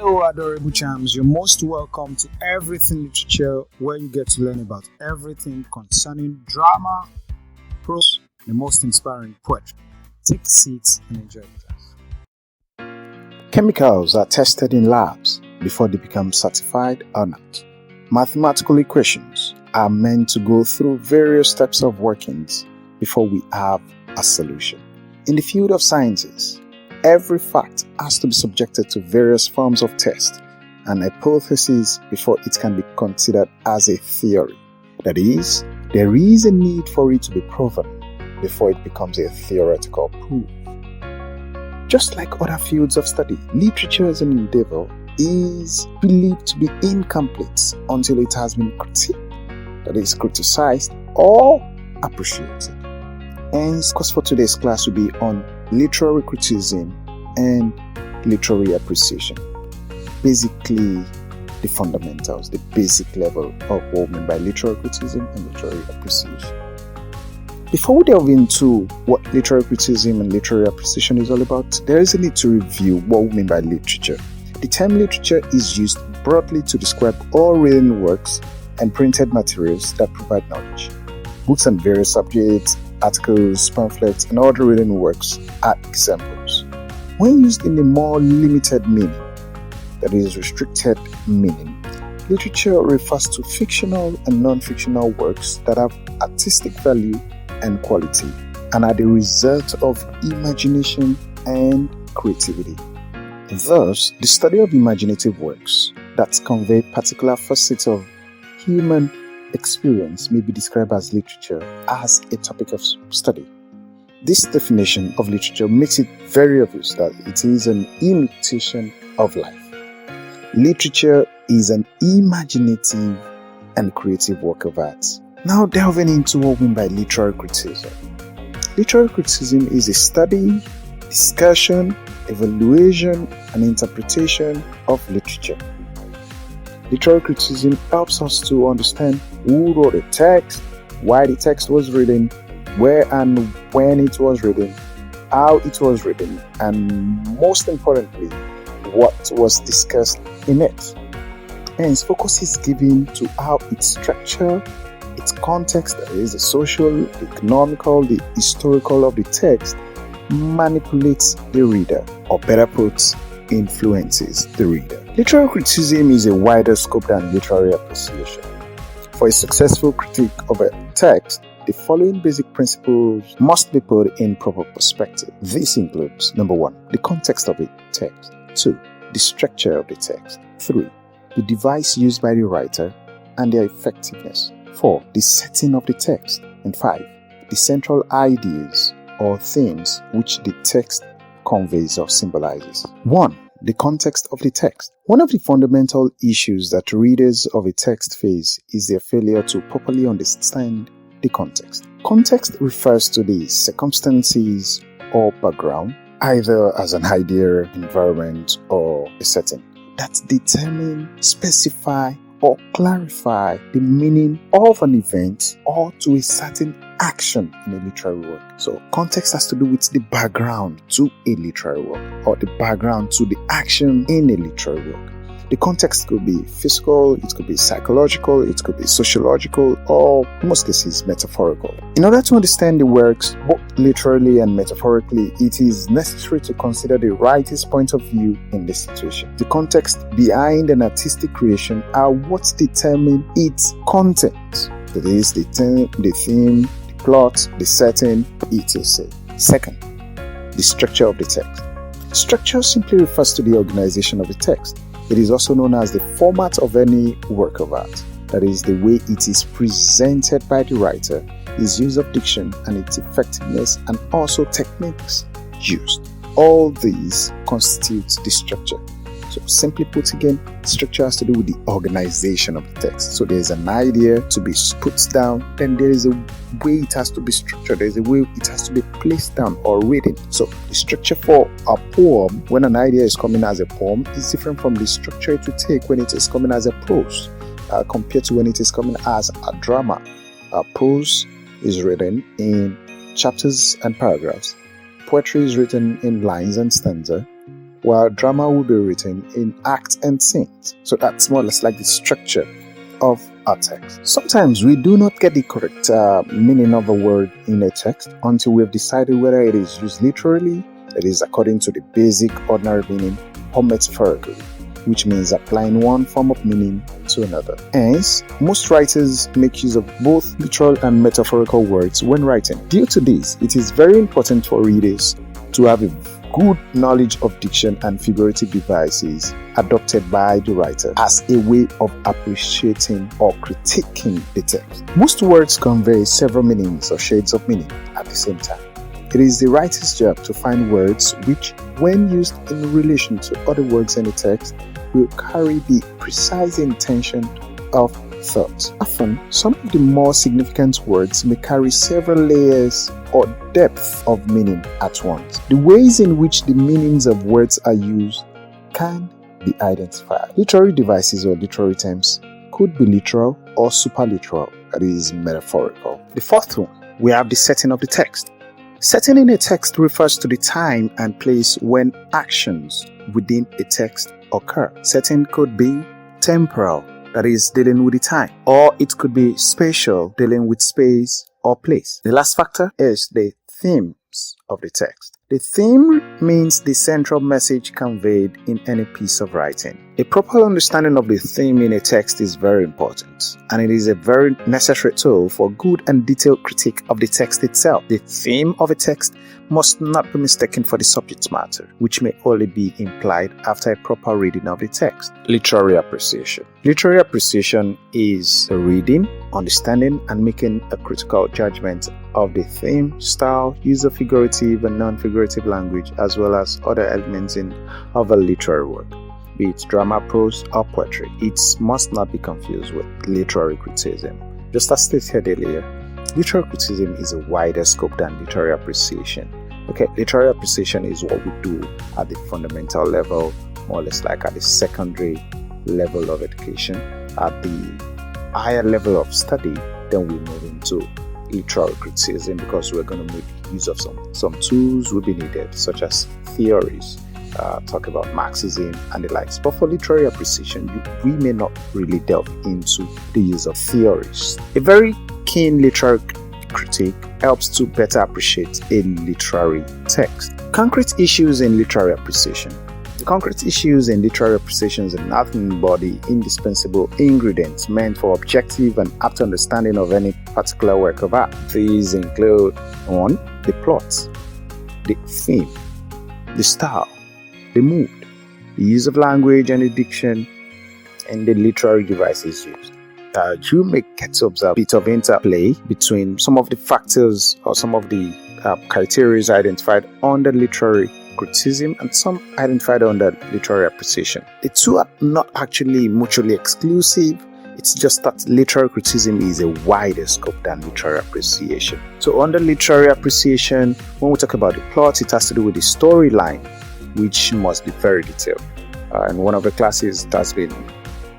Hello, adorable charms. You're most welcome to Everything Literature, where you get to learn about everything concerning drama, prose, the most inspiring poetry. Take a seat and enjoy the class. Chemicals are tested in labs before they become certified or not. Mathematical equations are meant to go through various steps of workings before we have a solution. In the field of sciences, every fact has to be subjected to various forms of test and hypothesis before it can be considered as a theory. That is, there is a need for it to be proven before it becomes a theoretical proof. Just like other fields of study, literature as an endeavor is believed to be incomplete until it has been critiqued, that is, criticized or appreciated. Hence, course for today's class will be on literary criticism and literary appreciation. Basically, the fundamentals, the basic level of what we mean by literary criticism and literary appreciation. Before we delve into what literary criticism and literary appreciation is all about, there is a need to review what we mean by literature. The term literature is used broadly to describe all written works and printed materials that provide knowledge. Books on various subjects, articles, pamphlets, and other written works are examples. When used in a more limited meaning, that is restricted meaning, literature refers to fictional and non-fictional works that have artistic value and quality and are the result of imagination and creativity. Thus, the study of imaginative works that convey particular facets of human experience may be described as literature as a topic of study. This definition of literature makes it very obvious that it is an imitation of life. Literature is an imaginative and creative work of art. Now delving into what we mean by literary criticism. Literary criticism is a study, discussion, evaluation, and interpretation of literature. Literary criticism helps us to understand who wrote the text, why the text was written, where and when it was written, how it was written, and most importantly, what was discussed in it. Hence, focus is given to how its structure, its context, that is the social, the economical, the historical of the text, manipulates the reader, or better put, influences the reader. Literary criticism is a wider scope than literary appreciation. For a successful critique of a text, the following basic principles must be put in proper perspective. This includes: number 1, the context of the text; 2, the structure of the text; 3, the device used by the writer and their effectiveness; 4, the setting of the text; and 5, the central ideas or themes which the text conveys or symbolizes. 1. The context of the text. One of the fundamental issues that readers of a text face is their failure to properly understand the context. Context refers to the circumstances or background, either as an idea, environment, or a setting, that determine, specify, or clarify the meaning of an event or to a certain action in a literary work. So context has to do with the background to a literary work or the background to the action in a literary work. The context could be physical, it could be psychological, it could be sociological, or in most cases metaphorical. In order to understand the works both literally and metaphorically, it is necessary to consider the writer's point of view in this situation. The context behind an artistic creation are what determine its content. That is, the theme, the plot, the setting, etc. Second, the structure of the text. Structure simply refers to the organization of the text. It is also known as the format of any work of art. That is, the way it is presented by the writer, his use of diction and its effectiveness, and also techniques used. All these constitute the structure. So simply put again, structure has to do with the organization of the text. So there's an idea to be put down, then there is a way it has to be structured, there's a way it has to be placed down or written. So the structure for a poem, when an idea is coming as a poem, is different from the structure it will take when it is coming as a prose, compared to when it is coming as a drama. Prose is written in chapters and paragraphs. Poetry is written in lines and stanza. while drama will be written in acts and scenes. So that's more or less like the structure of a text. Sometimes we do not get the correct meaning of a word in a text until we have decided whether it is used literally, that is according to the basic ordinary meaning, or metaphorically, which means applying one form of meaning to another. Hence, most writers make use of both literal and metaphorical words when writing. Due to this, it is very important for readers to have a good knowledge of diction and figurative devices adopted by the writer as a way of appreciating or critiquing the text. Most words convey several meanings or shades of meaning at the same time. It is the writer's job to find words which, when used in relation to other words in the text, will carry the precise intention of thought. Often, some of the more significant words may carry several layers or depth of meaning at once. The ways in which the meanings of words are used can be identified. Literary devices or literary terms could be literal or superliteral, that is metaphorical. The fourth one, we have the setting of the text. Setting in a text refers to the time and place when actions within a text occur. Setting could be temporal, that is dealing with the time, or it could be spatial, dealing with space or place. The last factor is the themes of the text. The theme means the central message conveyed in any piece of writing. A proper understanding of the theme in a text is very important, and it is a very necessary tool for good and detailed critique of the text itself. The theme of a text must not be mistaken for the subject matter, which may only be implied after a proper reading of the text. Literary appreciation. Literary appreciation is a reading, understanding, and making a critical judgment of the theme, style, use of figurative and non-figurative language, as well as other elements of a literary work, be it drama, prose, or poetry. It must not be confused with literary criticism. Just as stated earlier, literary criticism is a wider scope than literary appreciation. Okay, literary appreciation is what we do at the fundamental level, more or less like at the secondary level of education. At the higher level of study, then we move into literary criticism, because we're going to make use of some tools will be needed, such as theories, talk about Marxism and the likes. But for literary appreciation, we may not really delve into the use of theories. A very keen literary critique helps to better appreciate a literary text. Concrete issues in literary appreciation. The concrete issues in literary appreciation are nothing but the indispensable ingredients meant for objective and apt understanding of any particular work of art. These include 1. The plot, the theme, the style, the mood, the use of language and the diction, and the literary devices used. You may get to observe a bit of interplay between some of the factors or some of the criteria identified under literary criticism and some identified under literary appreciation. The two are not actually mutually exclusive. It's just that literary criticism is a wider scope than literary appreciation. So under literary appreciation, when we talk about the plot, it has to do with the storyline, which must be very detailed. In one of the classes, it has been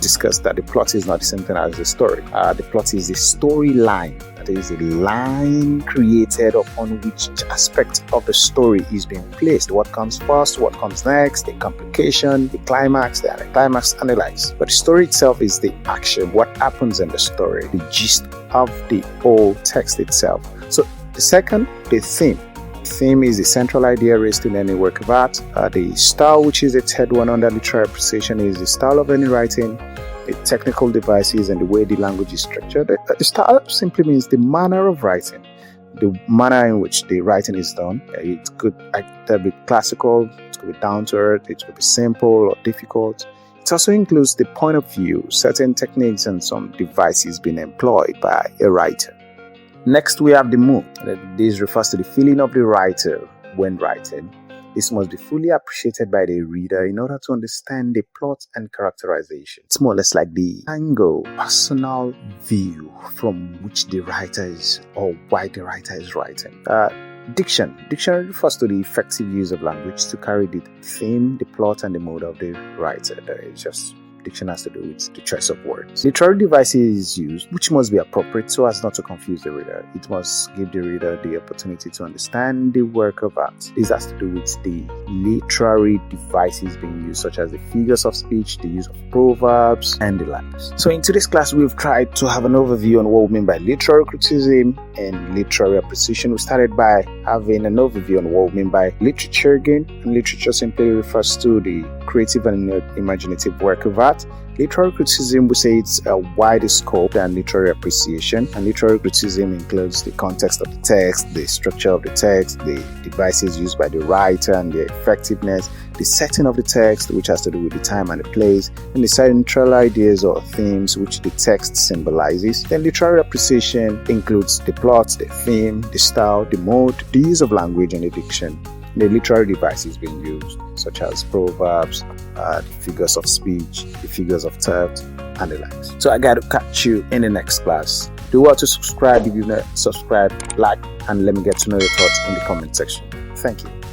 discussed that the plot is not the same thing as the story. The plot is the storyline. That is a line created upon which aspect of the story is being placed. What comes first, what comes next, the complication, the climax, the anticlimax, and the likes. But the story itself is the action, what happens in the story, the gist of the whole text itself. So the second, the theme. Theme is the central idea raised in any work of art. The style, which is the third one under literary appreciation, is the style of any writing, the technical devices, and the way the language is structured. The style simply means the manner of writing, the manner in which the writing is done. It could either be classical, it could be down to earth, it could be simple or difficult. It also includes the point of view, certain techniques, and some devices being employed by a writer. Next, we have the mood. This refers to the feeling of the writer when writing. This must be fully appreciated by the reader in order to understand the plot and characterization. It's more or less like the angle, personal view from which the writer is or why the writer is writing. Diction. Diction refers to the effective use of language to carry the theme, the plot, and the mood of the writer. That is just diction has to do with the choice of words. Literary devices used, which must be appropriate so as not to confuse the reader. It must give the reader the opportunity to understand the work of art. This has to do with the literary devices being used, such as the figures of speech, the use of proverbs, and the likes. So in today's class, we've tried to have an overview on what we mean by literary criticism and literary appreciation. We started by having an overview on what we mean by literature again, and literature simply refers to the creative and imaginative work of art. Literary criticism, we say it's a wider scope than literary appreciation, and literary criticism includes the context of the text, the structure of the text, the devices used by the writer and their effectiveness, the setting of the text, which has to do with the time and the place, and the central ideas or themes which the text symbolizes. Then literary appreciation includes the plot, the theme, the style, the mode, the use of language and the diction, the literary devices being used, such as proverbs, the figures of speech, the figures of thought, and the likes. So I got to catch you in the next class. Do well to subscribe if you've not subscribed, like, and let me get to know your thoughts in the comment section. Thank you.